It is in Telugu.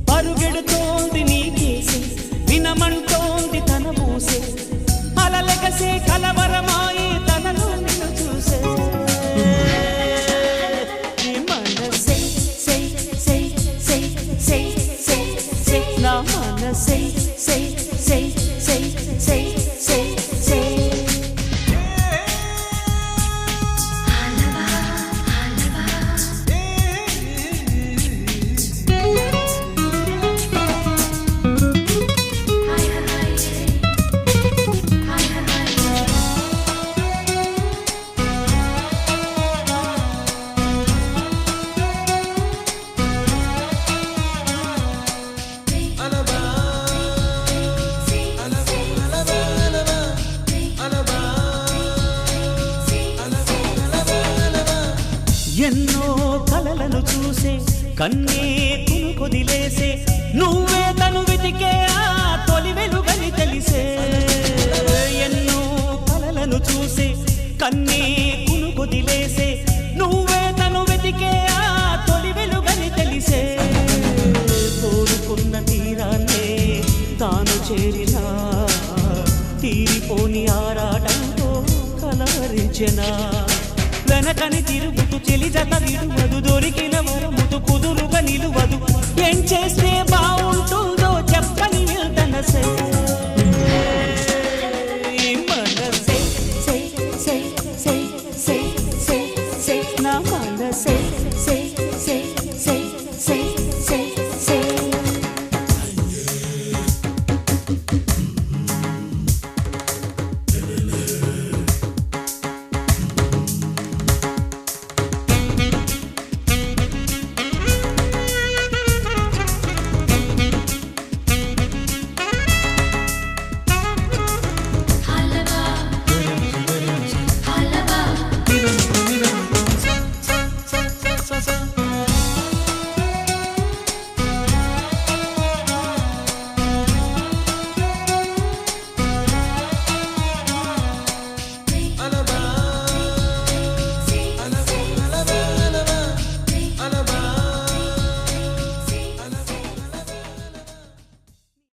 పరుగెడుతోంది నీకేసి వినమంటోంది తన మూసే అలలెగసే కలవరమాయి తనలో నిన్ను చూసే మనసే సై సై సై సై సై సై నా మనసే సై సై సై సై సై సై ఎన్నో కలలను చూసే కన్నే కొదిలేసే నువ్వే తను వెతికే ఆ తొలి వెలుగని తెలిసే ఎన్నో కలలను చూసే కన్నే కొదిలేసే నువ్వే తను వెతికే ఆ తొలి వెలుగని తెలిసే కోరుకున్న తీరాన్నే తాను చేరినా తీరిపోని ఆరాటంతో కలవరించెనా వెనకని తిరుగుతూ చెలి జత విడువదు దొరికిన వరముతు కుదురుగా నిలువదు ఏం చేస్తే బాగుంటుందో చెప్పని వెళ్తనసే